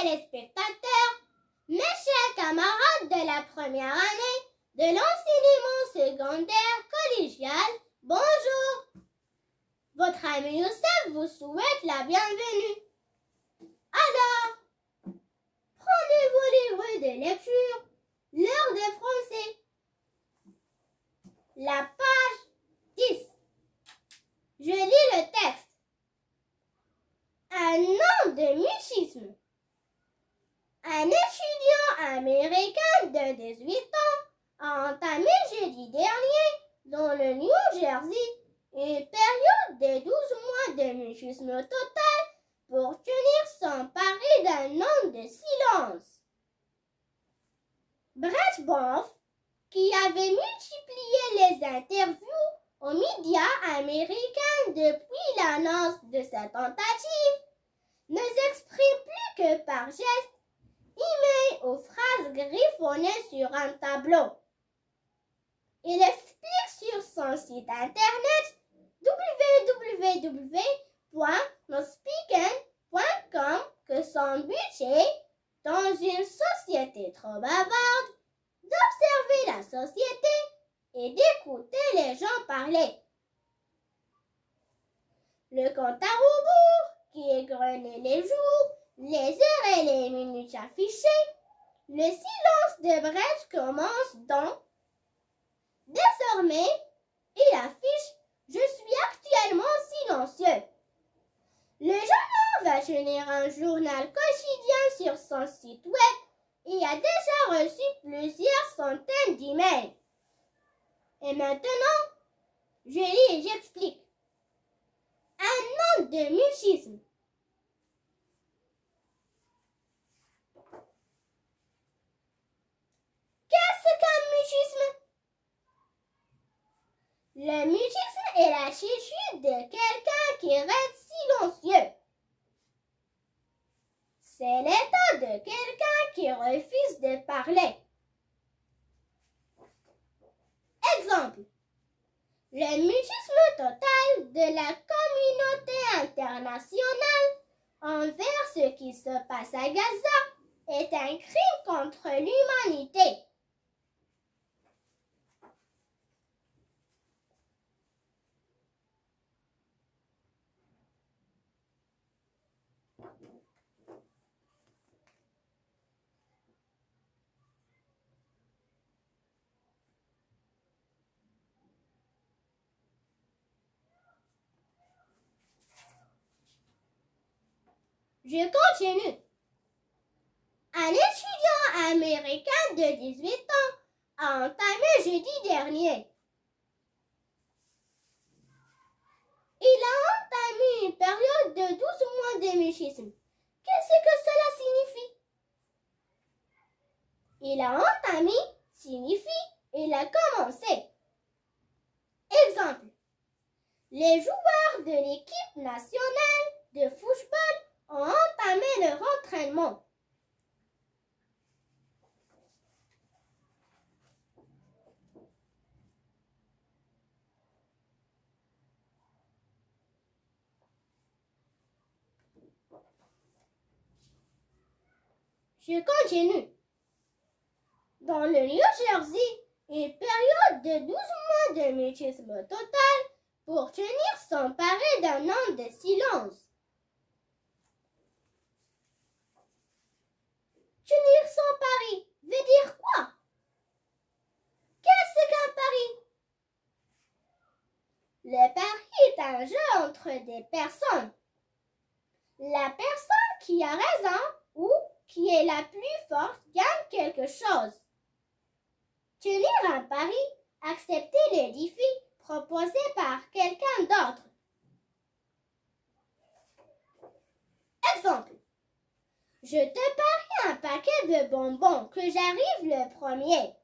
téléspectateurs, mes chers camarades de la première année de l'enseignement secondaire collégial, bonjour. Votre ami Youssef vous souhaite la bienvenue. Alors, prenez vos livres de lecture, l'heure de français. La page 10. Je lis le texte. Un an de mutisme. Un étudiant américain de 18 ans a entamé jeudi dernier dans le New Jersey une période de 12 mois de mutisme total pour tenir son pari d'un an de silence. Brett Bonf, qui avait multiplié les interviews aux médias américains depuis l'annonce de sa tentative, ne s'exprime plus que par gestes, emails ou phrases griffonnées sur un tableau. Il explique sur son site internet www.nospeaking.com que son but est, dans une société trop bavarde, d'observer la société et d'écouter les gens parler. Le compte à rebours qui égrenait les jours, les heures et les minutes affichées, le silence de Brecht commence donc. Désormais, il affiche « Je suis actuellement silencieux ». Le jeune homme va tenir un journal quotidien sur son site web et a déjà reçu plusieurs centaines d'emails. Et maintenant, je lis et j'explique. Un an de mutisme. Qu'est-ce qu'un mutisme? Le mutisme est l'attitude de quelqu'un qui reste silencieux. C'est l'état de quelqu'un qui refuse de parler. Exemple. Le mutisme total de la communauté internationale envers ce qui se passe à Gaza est un crime contre l'humanité. Je continue. Un étudiant américain de 18 ans a entamé jeudi dernier. Il a entamé une période de 12 mois de mutisme. Qu'est-ce que cela signifie? Il a entamé signifie il a commencé. Exemple. Les joueurs de l'équipe nationale de football ont entamé leur entraînement. Je continue. Dans le New Jersey, une période de 12 mois de mutisme total pour tenir son pari d'un an de silence. Tenir son pari veut dire quoi? Qu'est-ce qu'un pari? Le pari est un jeu entre des personnes. La personne qui a raison ou qui est la plus forte gagne quelque chose. Tenir un pari, accepter le défi proposé par quelqu'un d'autre. Exemple. Je te parie un paquet de bonbons que j'arrive le premier.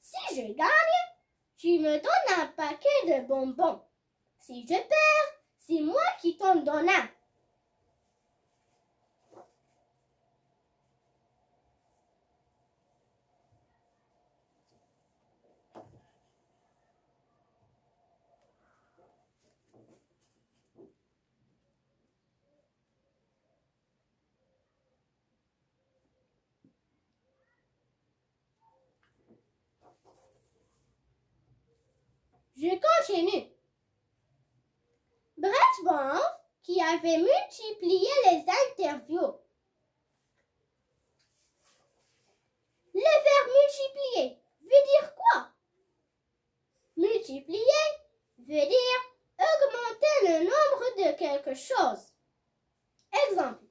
Si je gagne, tu me donnes un paquet de bonbons. Si je perds, c'est moi qui t'en donne un. Je continue. Brett qui avait multiplié les interviews. Le verbe multiplier veut dire quoi? Multiplier veut dire augmenter le nombre de quelque chose. Exemple.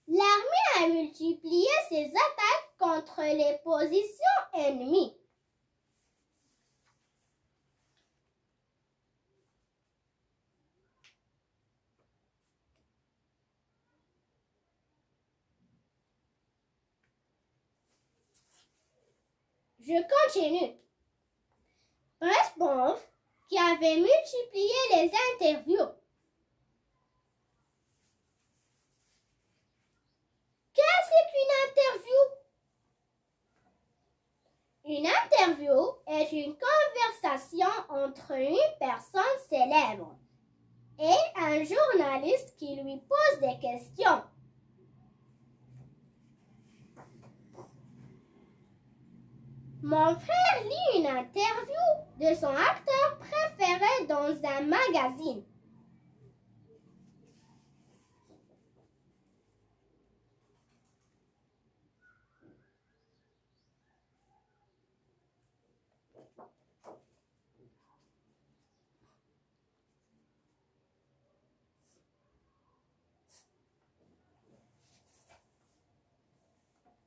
L'armée a multiplié ses attaques contre les positions ennemies. Je continue. Brett qui avait multiplié les interviews. Qu'est-ce qu'une interview? Une interview est une conversation entre une personne célèbre et un journaliste qui lui pose des questions. Mon frère lit une interview de son acteur préféré dans un magazine.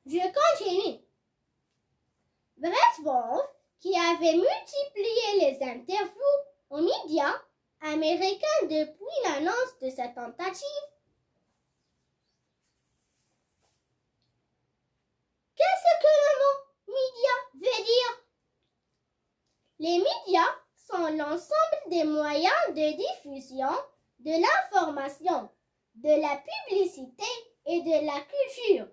Je continue. Brett qui avait multiplié les interviews aux médias américains depuis l'annonce de sa tentative. Qu'est-ce que le mot média veut dire? Les médias sont l'ensemble des moyens de diffusion de l'information, de la publicité et de la culture,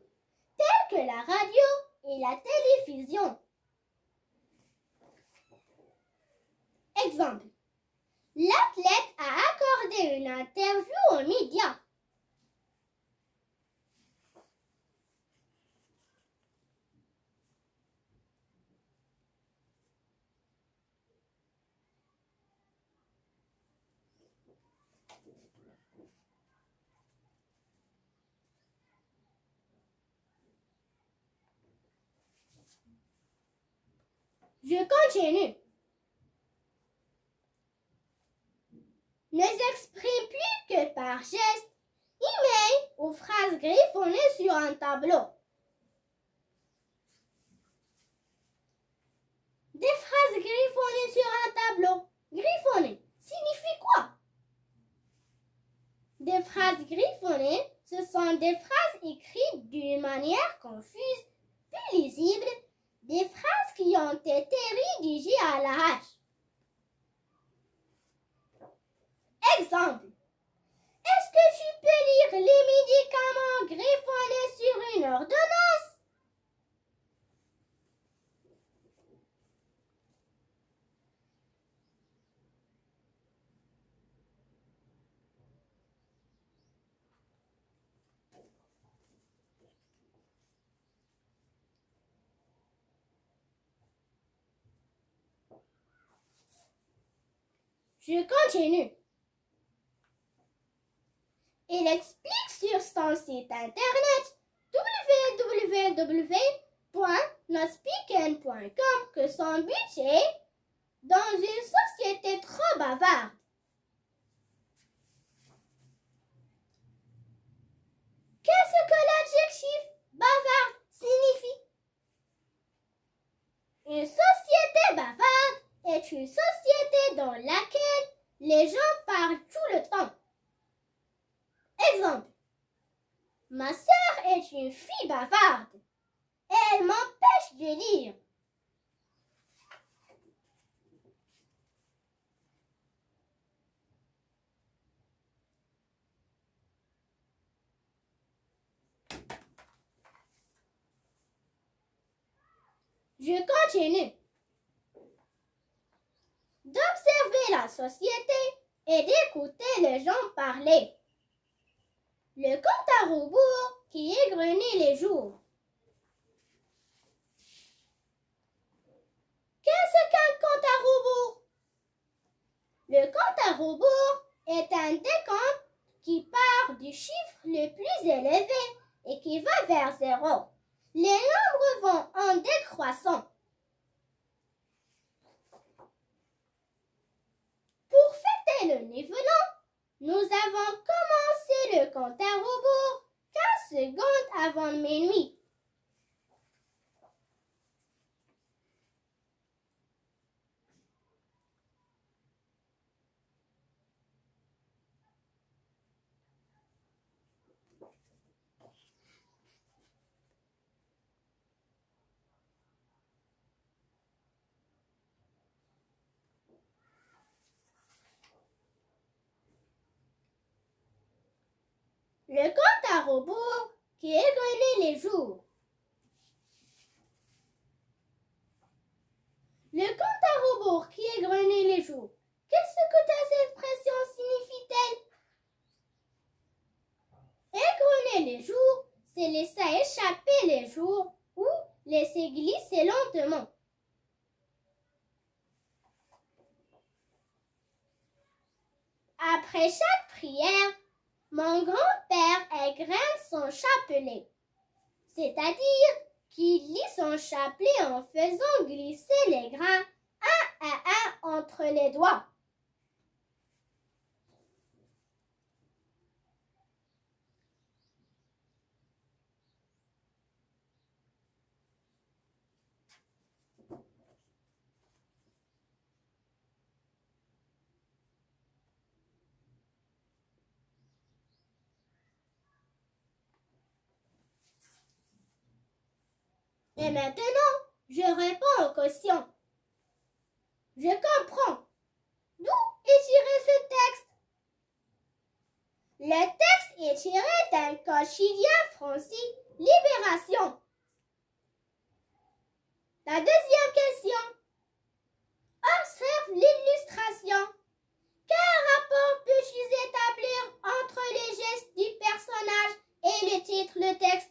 tels que la radio et la télévision. Exemple. L'athlète a accordé une interview aux médias. Je continue. Ne s'exprime plus que par gestes, emails ou phrases griffonnées sur un tableau. Des phrases griffonnées sur un tableau. Griffonnées signifie quoi? Des phrases griffonnées, ce sont des phrases écrites d'une manière confuse, peu lisible, des phrases qui ont été rédigées à l'arrache. Exemple. Est-ce que tu peux lire les médicaments griffonnés sur une ordonnance? Je continue. Il explique sur son site internet www.nospeaken.com que son but est dans une société trop bavarde. Qu'est-ce que l'adjectif bavarde signifie? Une société bavarde est une société dans laquelle les gens parlent tout le temps. Exemple. Ma sœur est une fille bavarde. Elle m'empêche de lire. Je continue. D'observer la société et d'écouter les gens parler. Le compte à rebours qui égrenait les jours. Qu'est-ce qu'un compte à rebours? Le compte à rebours est un décompte qui part du chiffre le plus élevé et qui va vers 0. Les nombres vont en décroissant. Pour fêter le Nouvel An, nous avons commencé le compte à rebours 15 secondes avant minuit. Le compte à rebours qui égrenait les jours. Le compte à rebours qui égrenait les jours. Qu'est-ce que cette expression signifie-t-elle? Égrener les jours, c'est laisser échapper les jours ou laisser glisser lentement. Après chaque prière, mon grand-père égrène son chapelet, c'est-à-dire qu'il lit son chapelet en faisant glisser les grains un à un entre les doigts. Et maintenant, je réponds aux questions. Je comprends. D'où est tiré ce texte? Le texte est tiré d'un quotidien français, Libération. La deuxième question. Observe l'illustration. Quel rapport peux-tu établir entre les gestes du personnage et le titre, le texte?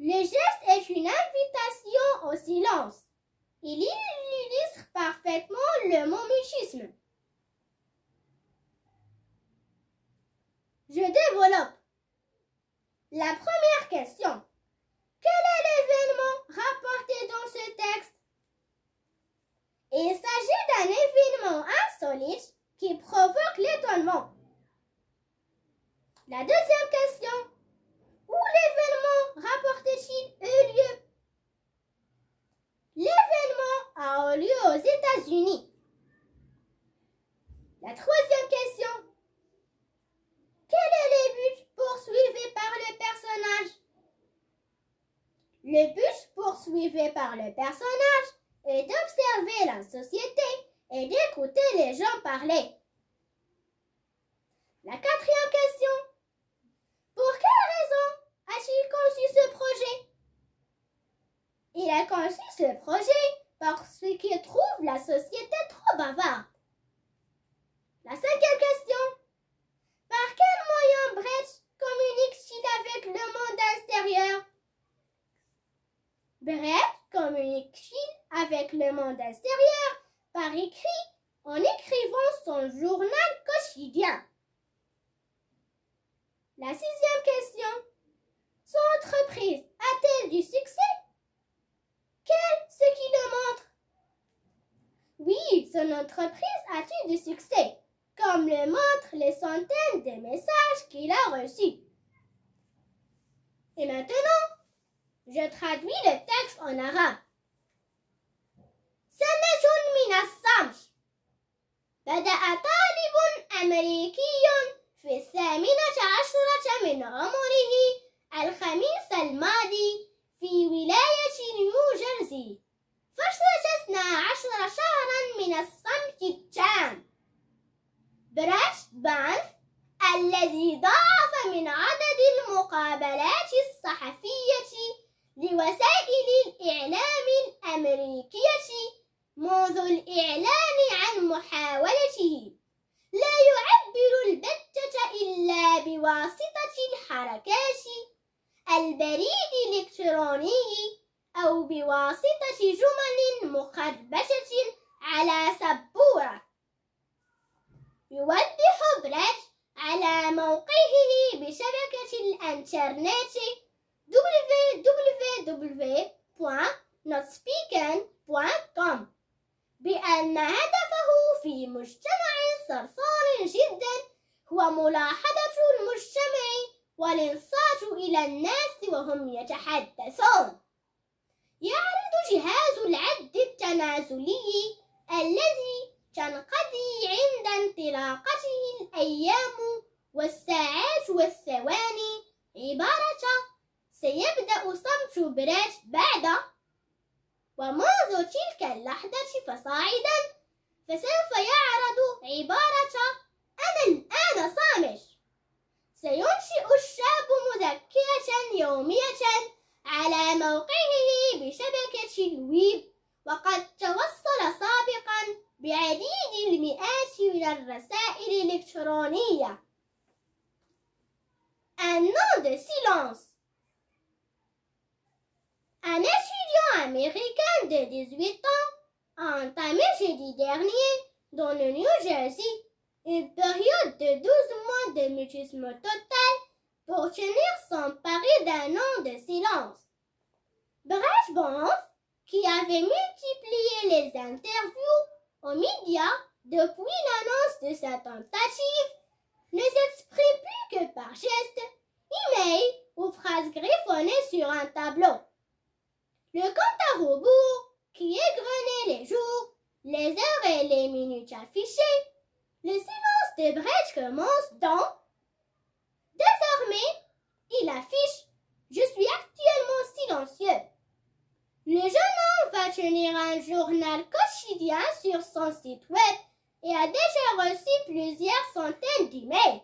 Le geste est une invitation au silence. Il illustre parfaitement le mot mutisme. Je développe. La première question. Quel est l'événement rapporté dans ce texte? Il s'agit d'un événement insolite qui provoque l'étonnement. La deuxième question. Où l'événement rapportait-il eu lieu? L'événement a eu lieu aux États-Unis. La troisième question. Quel est le but poursuivi par le personnage? Le but poursuivi par le personnage est d'observer la société et d'écouter les gens parler. La quatrième question. Pour quelle raison a-t-il conçu ce projet? Il a conçu ce projet parce qu'il trouve la société trop bavarde. La cinquième question. Par quel moyen Brecht communique-t-il avec le monde extérieur? Brecht communique-t-il avec le monde extérieur par écrit en écrivant son journal quotidien? La sixième question. Son entreprise a-t-elle du succès? Ce qui le montre? Oui, son entreprise a-t-il du succès, comme le montrent les centaines de messages qu'il a reçus. Et maintenant, je traduis le texte en arabe. سنة من الصمت. بدأ طالب أمريكي في 18 من عمره الخميس الماضي في ولاية نيوجيرسي. فشلت 12 شهرا من الصمت التام. بريشت بانث الذي ضاعف من عدد المقابلات الصحفية لوسائل الإعلام الأمريكية منذ الإعلان عن محاولته، لا يعبر البتة إلا بواسطة الحركات البريد الإلكتروني أو بواسطة جمل مخربشة على سبورة. يوضح بريتش على موقعه بشبكة الإنترنت www.notspeaken.com بأن هدفه في مجتمع صرصار جدا هو ملاحظة المجتمع والإنصات إلى الناس وهم يتحدثون. يعرض جهاز العد التنازلي الذي تنقضي عند انطلاقته الأيام والساعات والثواني عبارة سيبدأ صمت بريتش بعد، ومنذ تلك اللحظة فصاعدا فسوف يعرض عبارة أنا الآن صامت. سينشئ الشاب مذكرة يومية على موقعه بشبكة الويب، وقد توصل سابقا بعديد المئات من الرسائل الإلكترونية. Un an de silence. Un étudiant américain de 18 ans a entamé jeudi dernier dans le New Jersey une période de 12 mois de mutisme total pour tenir son pari d'un an de silence. Brett Barnes, qui avait multiplié les interviews aux médias depuis l'annonce de sa tentative, ne s'exprime plus que par gestes, emails ou phrases griffonnées sur un tableau. Le compte à rebours qui égrenait les jours, les heures et les minutes affichées, le silence de Brett commence dans... Désormais, il affiche « Je suis actuellement silencieux ». Le jeune homme va tenir un journal quotidien sur son site web et a déjà reçu plusieurs centaines d'emails.